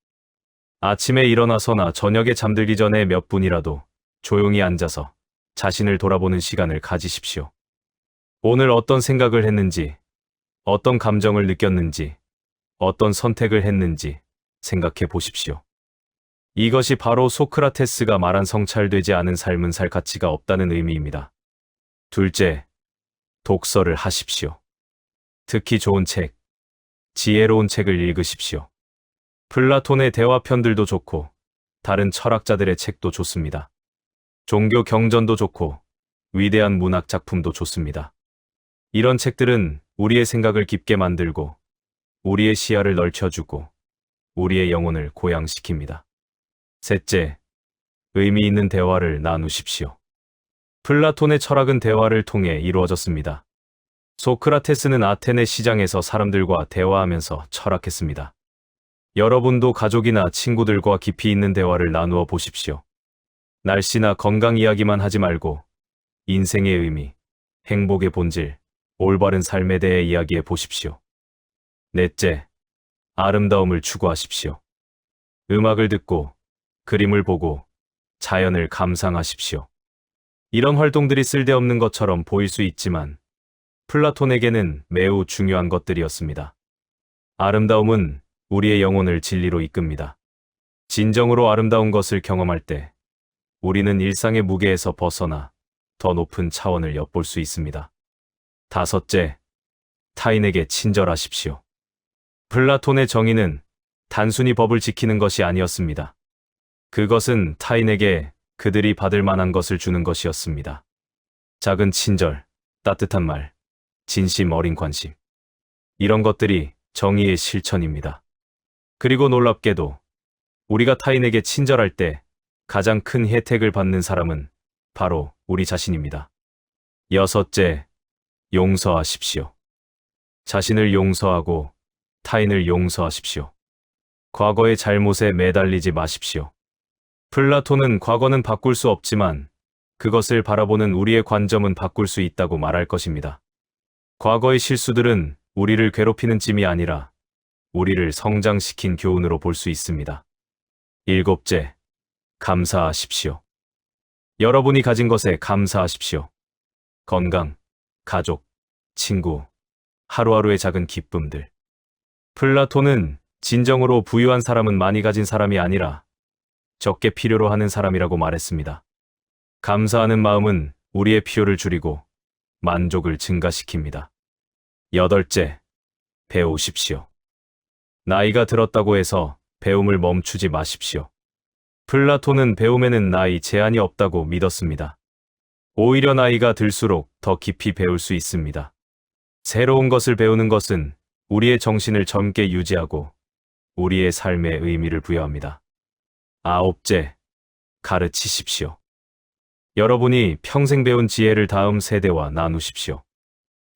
A: 아침에 일어나서나 저녁에 잠들기 전에 몇 분이라도 조용히 앉아서 자신을 돌아보는 시간을 가지십시오. 오늘 어떤 생각을 했는지, 어떤 감정을 느꼈는지, 어떤 선택을 했는지 생각해 보십시오. 이것이 바로 소크라테스가 말한 성찰되지 않은 삶은 살 가치가 없다는 의미입니다. 둘째, 독서를 하십시오. 듣기 좋은 책, 지혜로운 책을 읽으십시오. 플라톤의 대화편들도 좋고 다른 철학자들의 책도 좋습니다. 종교 경전도 좋고 위대한 문학 작품도 좋습니다. 이런 책들은 우리의 생각을 깊게 만들고 우리의 시야를 넓혀주고 우리의 영혼을 고양시킵니다. 셋째, 의미 있는 대화를 나누십시오. 플라톤의 철학은 대화를 통해 이루어졌습니다. 소크라테스는 아테네 시장에서 사람들과 대화하면서 철학했습니다. 여러분도 가족이나 친구들과 깊이 있는 대화를 나누어 보십시오. 날씨나 건강 이야기만 하지 말고 인생의 의미, 행복의 본질, 올바른 삶에 대해 이야기해 보십시오. 넷째, 아름다움을 추구하십시오. 음악을 듣고 그림을 보고 자연을 감상하십시오. 이런 활동들이 쓸데없는 것처럼 보일 수 있지만 플라톤에게는 매우 중요한 것들이었습니다. 아름다움은 우리의 영혼을 진리로 이끕니다. 진정으로 아름다운 것을 경험할 때 우리는 일상의 무게에서 벗어나 더 높은 차원을 엿볼 수 있습니다. 다섯째, 타인에게 친절하십시오. 플라톤의 정의는 단순히 법을 지키는 것이 아니었습니다. 그것은 타인에게 그들이 받을 만한 것을 주는 것이었습니다. 작은 친절, 따뜻한 말, 진심 어린 관심. 이런 것들이 정의의 실천입니다. 그리고 놀랍게도 우리가 타인에게 친절할 때 가장 큰 혜택을 받는 사람은 바로 우리 자신입니다. 여섯째, 용서하십시오. 자신을 용서하고 타인을 용서하십시오. 과거의 잘못에 매달리지 마십시오. 플라톤은 과거는 바꿀 수 없지만 그것을 바라보는 우리의 관점은 바꿀 수 있다고 말할 것입니다. 과거의 실수들은 우리를 괴롭히는 짐이 아니라 우리를 성장시킨 교훈으로 볼 수 있습니다. 일곱째, 감사하십시오. 여러분이 가진 것에 감사하십시오. 건강, 가족, 친구, 하루하루의 작은 기쁨들. 플라톤은 진정으로 부유한 사람은 많이 가진 사람이 아니라 적게 필요로 하는 사람이라고 말했습니다. 감사하는 마음은 우리의 필요를 줄이고 만족을 증가시킵니다. 여덟째, 배우십시오. 나이가 들었다고 해서 배움을 멈추지 마십시오. 플라톤은 배움에는 나이 제한이 없다고 믿었습니다. 오히려 나이가 들수록 더 깊이 배울 수 있습니다. 새로운 것을 배우는 것은 우리의 정신을 젊게 유지하고 우리의 삶에 의미를 부여합니다. 아홉째, 가르치십시오. 여러분이 평생 배운 지혜를 다음 세대와 나누십시오.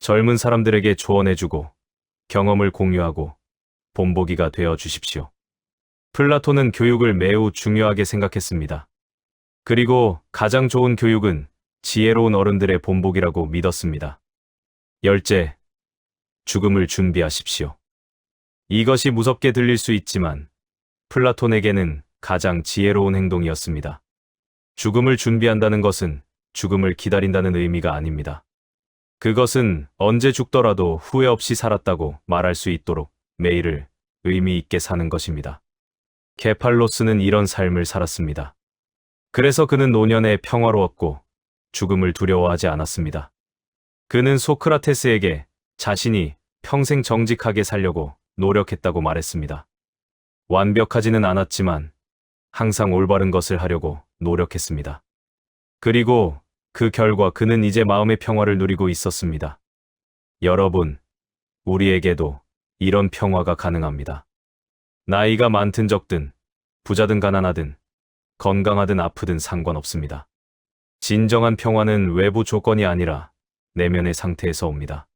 A: 젊은 사람들에게 조언해주고 경험을 공유하고 본보기가 되어 주십시오. 플라톤은 교육을 매우 중요하게 생각했습니다. 그리고 가장 좋은 교육은 지혜로운 어른들의 본보기라고 믿었습니다. 열째, 죽음을 준비하십시오. 이것이 무섭게 들릴 수 있지만 플라톤에게는 가장 지혜로운 행동이었습니다. 죽음을 준비한다는 것은 죽음을 기다린다는 의미가 아닙니다. 그것은 언제 죽더라도 후회 없이 살았다고 말할 수 있도록 매일을 의미 있게 사는 것입니다. 케팔로스는 이런 삶을 살았습니다. 그래서 그는 노년에 평화로웠고 죽음을 두려워하지 않았습니다. 그는 소크라테스에게 자신이 평생 정직하게 살려고 노력했다고 말했습니다. 완벽하지는 않았지만 항상 올바른 것을 하려고 노력했습니다. 그리고 그 결과 그는 이제 마음의 평화를 누리고 있었습니다. 여러분, 우리에게도 이런 평화가 가능합니다. 나이가 많든 적든 부자든 가난하든 건강하든 아프든 상관없습니다. 진정한 평화는 외부 조건이 아니라 내면의 상태에서 옵니다.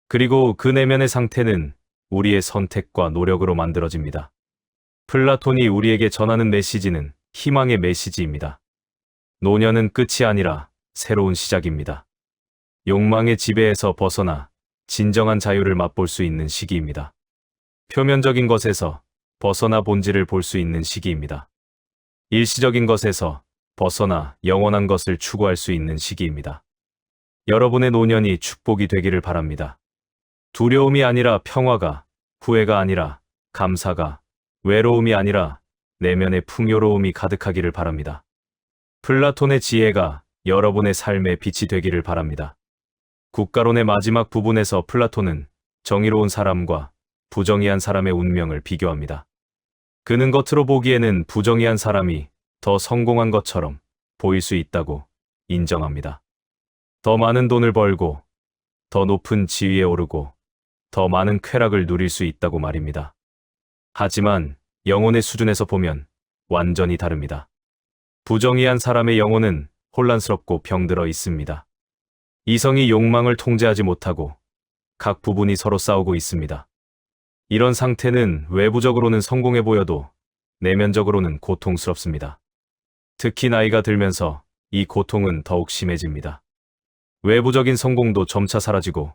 A: 그리고 그 내면의 상태는 우리의 선택과 노력으로 만들어집니다. 플라톤이 우리에게 전하는 메시지는 희망의 메시지입니다. 노년은 끝이 아니라 새로운 시작입니다. 욕망의 지배에서 벗어나 진정한 자유를 맛볼 수 있는 시기입니다. 표면적인 것에서 벗어나 본질을 볼 수 있는 시기입니다. 일시적인 것에서 벗어나 영원한 것을 추구할 수 있는 시기입니다. 여러분의 노년이 축복이 되기를 바랍니다. 두려움이 아니라 평화가, 후회가 아니라 감사가, 외로움이 아니라 내면의 풍요로움이 가득하기를 바랍니다. 플라톤의 지혜가 여러분의 삶의 빛이 되기를 바랍니다. 국가론의 마지막 부분에서 플라톤은 정의로운 사람과 부정의한 사람의 운명을 비교합니다. 그는 겉으로 보기에는 부정의한 사람이 더 성공한 것처럼 보일 수 있다고 인정합니다. 더 많은 돈을 벌고, 더 높은 지위에 오르고, 더 많은 쾌락을 누릴 수 있다고 말입니다. 하지만 영혼의 수준에서 보면 완전히 다릅니다. 부정의한 사람의 영혼은 혼란스럽고 병들어 있습니다. 이성이 욕망을 통제하지 못하고 각 부분이 서로 싸우고 있습니다. 이런 상태는 외부적으로는 성공해 보여도 내면적으로는 고통스럽습니다. 특히 나이가 들면서 이 고통은 더욱 심해집니다. 외부적인 성공도 점차 사라지고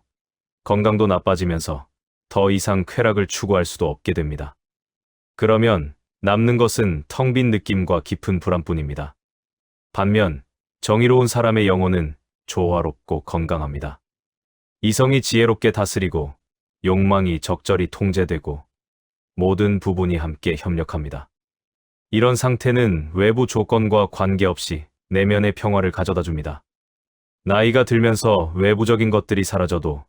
A: 건강도 나빠지면서 더 이상 쾌락을 추구할 수도 없게 됩니다. 그러면 남는 것은 텅 빈 느낌과 깊은 불안뿐입니다. 반면 정의로운 사람의 영혼은 조화롭고 건강합니다. 이성이 지혜롭게 다스리고 욕망이 적절히 통제되고 모든 부분이 함께 협력합니다. 이런 상태는 외부 조건과 관계없이 내면의 평화를 가져다 줍니다. 나이가 들면서 외부적인 것들이 사라져도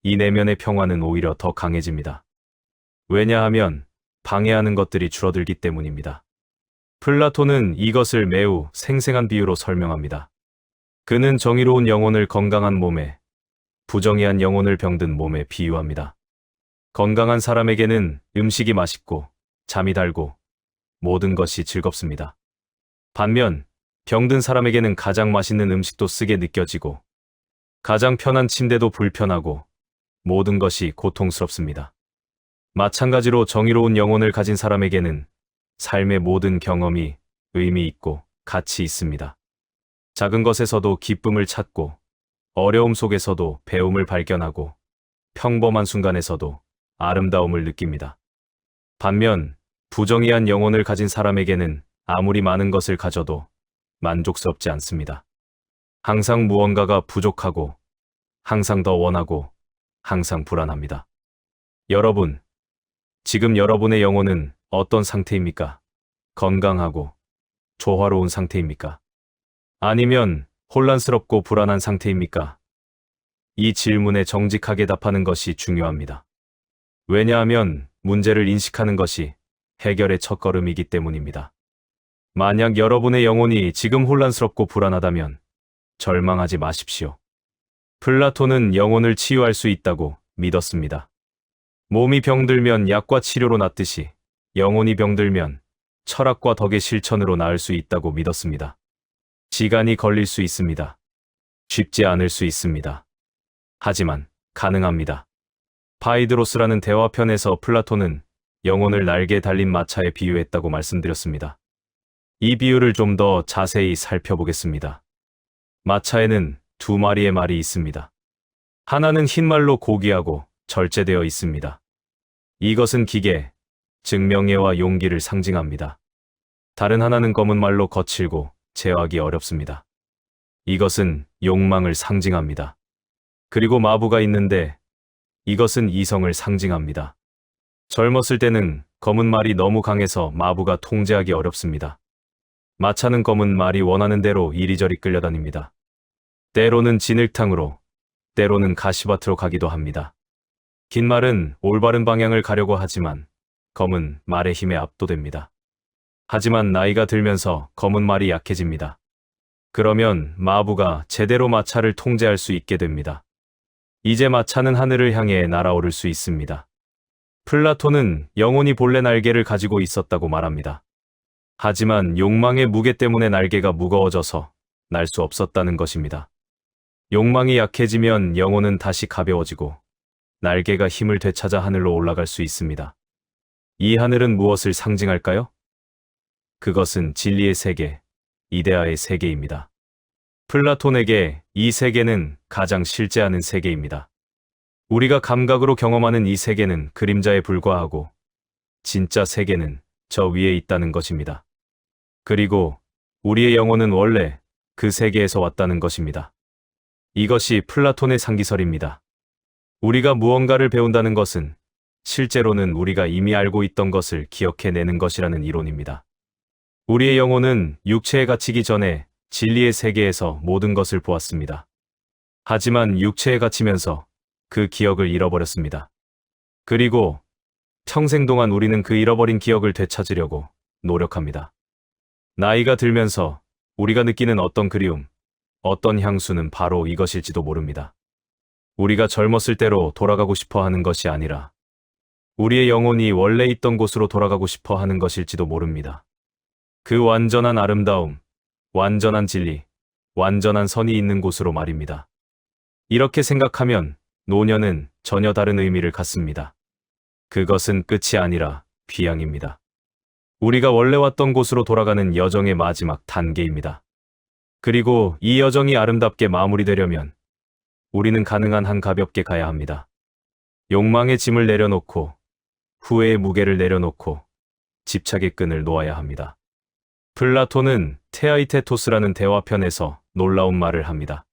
A: 이 내면의 평화는 오히려 더 강해집니다. 왜냐하면 방해하는 것들이 줄어들기 때문입니다. 플라톤은 이것을 매우 생생한 비유로 설명합니다. 그는 정의로운 영혼을 건강한 몸에, 부정의한 영혼을 병든 몸에 비유합니다. 건강한 사람에게는 음식이 맛있고 잠이 달고 모든 것이 즐겁습니다. 반면 병든 사람에게는 가장 맛있는 음식도 쓰게 느껴지고 가장 편한 침대도 불편하고 모든 것이 고통스럽습니다. 마찬가지로 정의로운 영혼을 가진 사람에게는 삶의 모든 경험이 의미 있고 가치 있습니다. 작은 것에서도 기쁨을 찾고 어려움 속에서도 배움을 발견하고 평범한 순간에서도 아름다움을 느낍니다. 반면 부정의한 영혼을 가진 사람에게는 아무리 많은 것을 가져도 만족스럽지 않습니다. 항상 무언가가 부족하고 항상 더 원하고 항상 불안합니다. 여러분, 지금 여러분의 영혼은 어떤 상태입니까? 건강하고 조화로운 상태입니까? 아니면 혼란스럽고 불안한 상태입니까? 이 질문에 정직하게 답하는 것이 중요합니다. 왜냐하면 문제를 인식하는 것이 해결의 첫걸음이기 때문입니다. 만약 여러분의 영혼이 지금 혼란스럽고 불안하다면 절망하지 마십시오. 플라톤은 영혼을 치유할 수 있다고 믿었습니다. 몸이 병들면 약과 치료로 낫듯이 영혼이 병들면 철학과 덕의 실천으로 나을 수 있다고 믿었습니다. 시간이 걸릴 수 있습니다. 쉽지 않을 수 있습니다. 하지만 가능합니다. 파이드로스라는 대화편에서 플라톤은 영혼을 날개에 달린 마차에 비유했다고 말씀드렸습니다. 이 비유를 좀 더 자세히 살펴보겠습니다. 마차에는 두 마리의 말이 있습니다. 하나는 흰말로 고귀하고 절제되어 있습니다. 이것은 기계, 즉 명예와 용기를 상징합니다. 다른 하나는 검은 말로 거칠고 제어하기 어렵습니다. 이것은 욕망을 상징합니다. 그리고 마부가 있는데 이것은 이성을 상징합니다. 젊었을 때는 검은 말이 너무 강해서 마부가 통제하기 어렵습니다. 마차는 검은 말이 원하는 대로 이리저리 끌려다닙니다. 때로는 진흙탕으로, 때로는 가시밭으로 가기도 합니다. 긴 말은 올바른 방향을 가려고 하지만 검은 말의 힘에 압도됩니다. 하지만 나이가 들면서 검은 말이 약해집니다. 그러면 마부가 제대로 마차를 통제할 수 있게 됩니다. 이제 마차는 하늘을 향해 날아오를 수 있습니다. 플라톤은 영혼이 본래 날개를 가지고 있었다고 말합니다. 하지만 욕망의 무게 때문에 날개가 무거워져서 날 수 없었다는 것입니다. 욕망이 약해지면 영혼은 다시 가벼워지고 날개가 힘을 되찾아 하늘로 올라갈 수 있습니다. 이 하늘은 무엇을 상징할까요? 그것은 진리의 세계, 이데아의 세계입니다. 플라톤에게 이 세계는 가장 실제하는 세계입니다. 우리가 감각으로 경험하는 이 세계는 그림자에 불과하고 진짜 세계는 저 위에 있다는 것입니다. 그리고 우리의 영혼은 원래 그 세계에서 왔다는 것입니다. 이것이 플라톤의 상기설입니다. 우리가 무언가를 배운다는 것은 실제로는 우리가 이미 알고 있던 것을 기억해내는 것이라는 이론입니다. 우리의 영혼은 육체에 갇히기 전에 진리의 세계에서 모든 것을 보았습니다. 하지만 육체에 갇히면서 그 기억을 잃어버렸습니다. 그리고 평생 동안 우리는 그 잃어버린 기억을 되찾으려고 노력합니다. 나이가 들면서 우리가 느끼는 어떤 그리움, 어떤 향수는 바로 이것일지도 모릅니다. 우리가 젊었을 때로 돌아가고 싶어 하는 것이 아니라 우리의 영혼이 원래 있던 곳으로 돌아가고 싶어 하는 것일지도 모릅니다. 그 완전한 아름다움, 완전한 진리, 완전한 선이 있는 곳으로 말입니다. 이렇게 생각하면 노년은 전혀 다른 의미를 갖습니다. 그것은 끝이 아니라 귀향입니다. 우리가 원래 왔던 곳으로 돌아가는 여정의 마지막 단계입니다. 그리고 이 여정이 아름답게 마무리되려면 우리는 가능한 한 가볍게 가야 합니다. 욕망의 짐을 내려놓고 후회의 무게를 내려놓고 집착의 끈을 놓아야 합니다. 플라톤은 테아이테토스라는 대화편에서 놀라운 말을 합니다.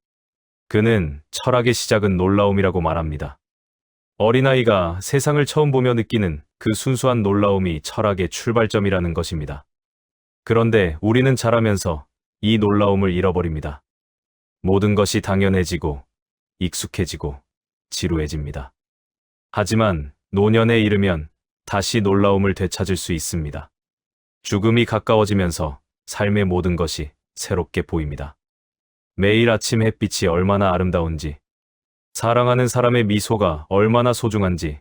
A: 그는 철학의 시작은 놀라움이라고 말합니다. 어린아이가 세상을 처음 보며 느끼는 그 순수한 놀라움이 철학의 출발점이라는 것입니다. 그런데 우리는 자라면서 이 놀라움을 잃어버립니다. 모든 것이 당연해지고 익숙해지고 지루해집니다. 하지만 노년에 이르면 다시 놀라움을 되찾을 수 있습니다. 죽음이 가까워지면서 삶의 모든 것이 새롭게 보입니다. 매일 아침 햇빛이 얼마나 아름다운지, 사랑하는 사람의 미소가 얼마나 소중한지,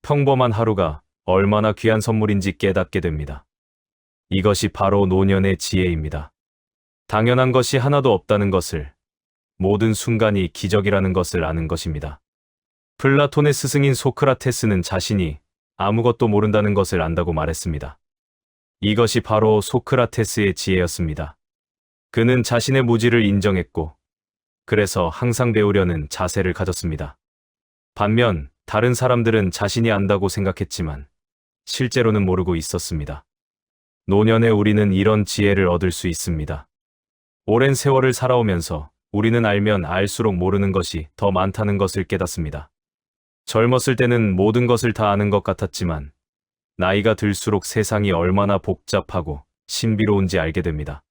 A: 평범한 하루가 얼마나 귀한 선물인지 깨닫게 됩니다. 이것이 바로 노년의 지혜입니다. 당연한 것이 하나도 없다는 것을, 모든 순간이 기적이라는 것을 아는 것입니다. 플라톤의 스승인 소크라테스는 자신이 아무것도 모른다는 것을 안다고 말했습니다. 이것이 바로 소크라테스의 지혜였습니다. 그는 자신의 무지를 인정했고, 그래서 항상 배우려는 자세를 가졌습니다. 반면 다른 사람들은 자신이 안다고 생각했지만 실제로는 모르고 있었습니다. 노년에 우리는 이런 지혜를 얻을 수 있습니다. 오랜 세월을 살아오면서 우리는 알면 알수록 모르는 것이 더 많다는 것을 깨닫습니다. 젊었을 때는 모든 것을 다 아는 것 같았지만 나이가 들수록 세상이 얼마나 복잡하고 신비로운지 알게 됩니다.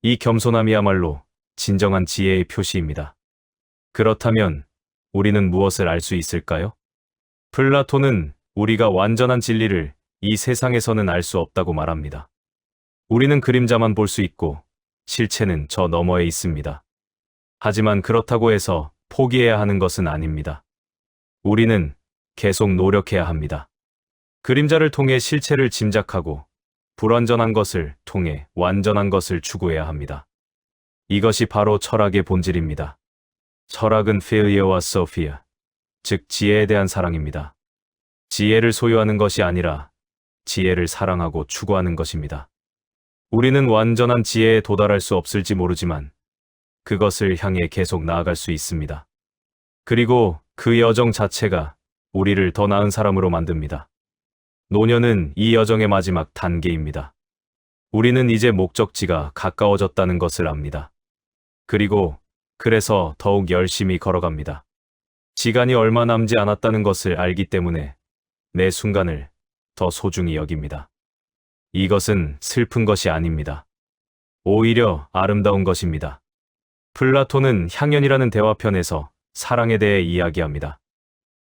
A: 이 겸손함이야말로 진정한 지혜의 표시입니다. 그렇다면 우리는 무엇을 알 수 있을까요? 플라톤은 우리가 완전한 진리를 이 세상에서는 알 수 없다고 말합니다. 우리는 그림자만 볼 수 있고 실체는 저 너머에 있습니다. 하지만 그렇다고 해서 포기해야 하는 것은 아닙니다. 우리는 계속 노력해야 합니다. 그림자를 통해 실체를 짐작하고 불완전한 것을 통해 완전한 것을 추구해야 합니다. 이것이 바로 철학의 본질입니다. 철학은 필리오와 소피아, 즉 지혜에 대한 사랑입니다. 지혜를 소유하는 것이 아니라 지혜를 사랑하고 추구하는 것입니다. 우리는 완전한 지혜에 도달할 수 없을지 모르지만 그것을 향해 계속 나아갈 수 있습니다. 그리고 그 여정 자체가 우리를 더 나은 사람으로 만듭니다. 노년은 이 여정의 마지막 단계입니다. 우리는 이제 목적지가 가까워졌다는 것을 압니다. 그리고 그래서 더욱 열심히 걸어갑니다. 시간이 얼마 남지 않았다는 것을 알기 때문에 매 순간을 더 소중히 여깁니다. 이것은 슬픈 것이 아닙니다. 오히려 아름다운 것입니다. 플라톤은 향연이라는 대화편에서 사랑에 대해 이야기합니다.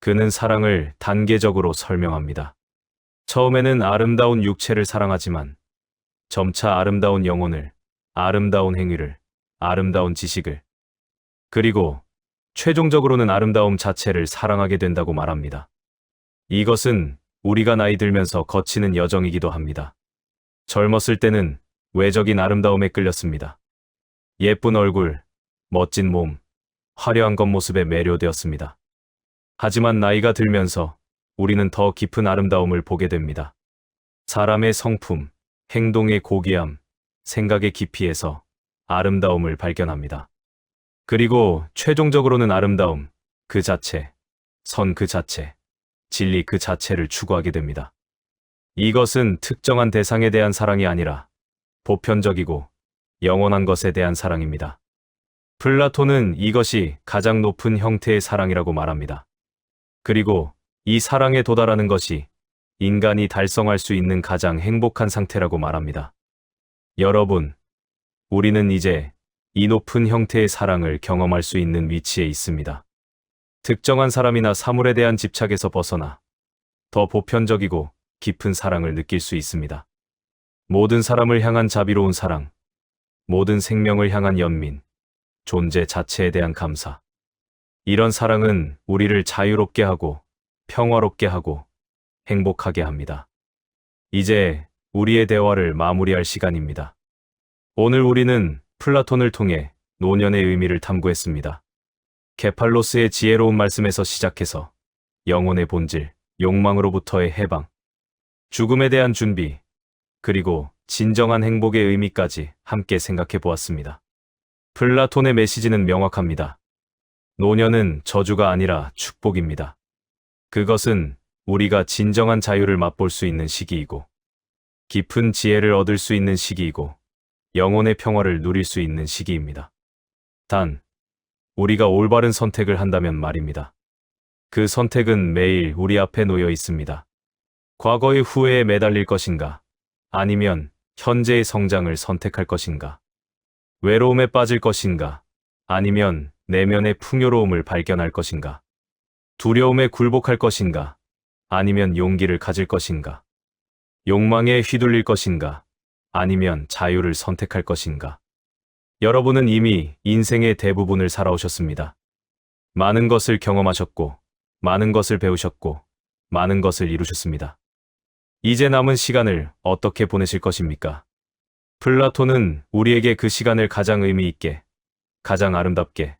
A: 그는 사랑을 단계적으로 설명합니다. 처음에는 아름다운 육체를 사랑하지만 점차 아름다운 영혼을, 아름다운 행위를, 아름다운 지식을, 그리고 최종적으로는 아름다움 자체를 사랑하게 된다고 말합니다. 이것은 우리가 나이 들면서 거치는 여정이기도 합니다. 젊었을 때는 외적인 아름다움에 끌렸습니다. 예쁜 얼굴, 멋진 몸, 화려한 겉모습에 매료되었습니다. 하지만 나이가 들면서 우리는 더 깊은 아름다움을 보게 됩니다. 사람의 성품, 행동의 고귀함, 생각의 깊이에서 아름다움을 발견합니다. 그리고 최종적으로는 아름다움 그 자체, 선 그 자체, 진리 그 자체를 추구하게 됩니다. 이것은 특정한 대상에 대한 사랑이 아니라 보편적이고 영원한 것에 대한 사랑입니다. 플라톤은 이것이 가장 높은 형태의 사랑이라고 말합니다. 그리고 이 사랑에 도달하는 것이 인간이 달성할 수 있는 가장 행복한 상태라고 말합니다. 여러분, 우리는 이제 이 높은 형태의 사랑을 경험할 수 있는 위치에 있습니다. 특정한 사람이나 사물에 대한 집착에서 벗어나 더 보편적이고 깊은 사랑을 느낄 수 있습니다. 모든 사람을 향한 자비로운 사랑, 모든 생명을 향한 연민, 존재 자체에 대한 감사. 이런 사랑은 우리를 자유롭게 하고 평화롭게 하고 행복하게 합니다. 이제 우리의 대화를 마무리할 시간입니다. 오늘 우리는 플라톤을 통해 노년의 의미를 탐구했습니다. 케팔로스의 지혜로운 말씀에서 시작해서 영혼의 본질, 욕망으로부터의 해방, 죽음에 대한 준비, 그리고 진정한 행복의 의미까지 함께 생각해 보았습니다. 플라톤의 메시지는 명확합니다. 노년은 저주가 아니라 축복입니다. 그것은 우리가 진정한 자유를 맛볼 수 있는 시기이고, 깊은 지혜를 얻을 수 있는 시기이고, 영혼의 평화를 누릴 수 있는 시기입니다. 단, 우리가 올바른 선택을 한다면 말입니다. 그 선택은 매일 우리 앞에 놓여 있습니다. 과거의 후회에 매달릴 것인가? 아니면 현재의 성장을 선택할 것인가? 외로움에 빠질 것인가? 아니면 내면의 풍요로움을 발견할 것인가? 두려움에 굴복할 것인가? 아니면 용기를 가질 것인가? 욕망에 휘둘릴 것인가? 아니면 자유를 선택할 것인가? 여러분은 이미 인생의 대부분을 살아오셨습니다. 많은 것을 경험하셨고, 많은 것을 배우셨고, 많은 것을 이루셨습니다. 이제 남은 시간을 어떻게 보내실 것입니까? 플라톤은 우리에게 그 시간을 가장 의미 있게, 가장 아름답게,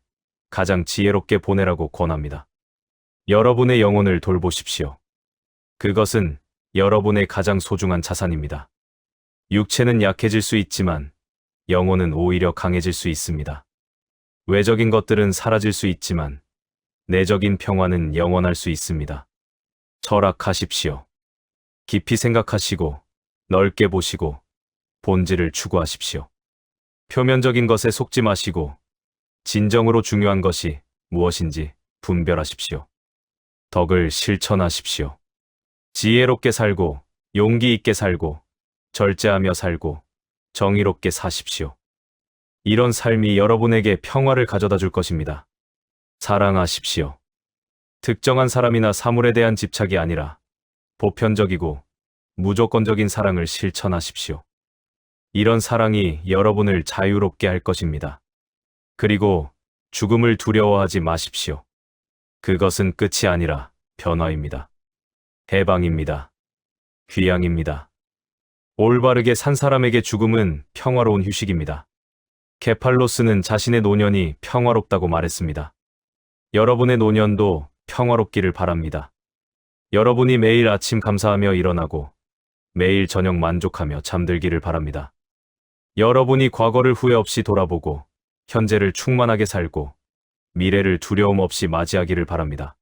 A: 가장 지혜롭게 보내라고 권합니다. 여러분의 영혼을 돌보십시오. 그것은 여러분의 가장 소중한 자산입니다. 육체는 약해질 수 있지만 영혼은 오히려 강해질 수 있습니다. 외적인 것들은 사라질 수 있지만 내적인 평화는 영원할 수 있습니다. 철학하십시오. 깊이 생각하시고 넓게 보시고 본질을 추구하십시오. 표면적인 것에 속지 마시고 진정으로 중요한 것이 무엇인지 분별하십시오. 덕을 실천하십시오. 지혜롭게 살고 용기 있게 살고 절제하며 살고 정의롭게 사십시오. 이런 삶이 여러분에게 평화를 가져다 줄 것입니다. 사랑하십시오. 특정한 사람이나 사물에 대한 집착이 아니라 보편적이고 무조건적인 사랑을 실천하십시오. 이런 사랑이 여러분을 자유롭게 할 것입니다. 그리고 죽음을 두려워하지 마십시오. 그것은 끝이 아니라 변화입니다. 해방입니다. 귀향입니다. 올바르게 산 사람에게 죽음은 평화로운 휴식입니다. 케팔로스는 자신의 노년이 평화롭다고 말했습니다. 여러분의 노년도 평화롭기를 바랍니다. 여러분이 매일 아침 감사하며 일어나고 매일 저녁 만족하며 잠들기를 바랍니다. 여러분이 과거를 후회 없이 돌아보고 현재를 충만하게 살고 미래를 두려움 없이 맞이하기를 바랍니다.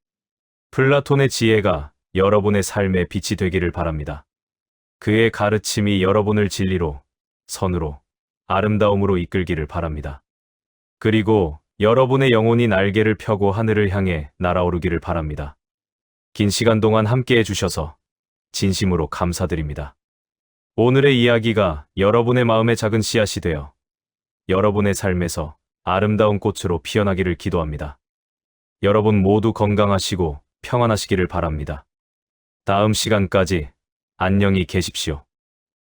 A: 플라톤의 지혜가 여러분의 삶의 빛이 되기를 바랍니다. 그의 가르침이 여러분을 진리로, 선으로, 아름다움으로 이끌기를 바랍니다. 그리고 여러분의 영혼이 날개를 펴고 하늘을 향해 날아오르기를 바랍니다. 긴 시간 동안 함께 해주셔서 진심으로 감사드립니다. 오늘의 이야기가 여러분의 마음의 작은 씨앗이 되어 여러분의 삶에서 아름다운 꽃으로 피어나기를 기도합니다. 여러분 모두 건강하시고 평안하시기를 바랍니다. 다음 시간까지 안녕히 계십시오.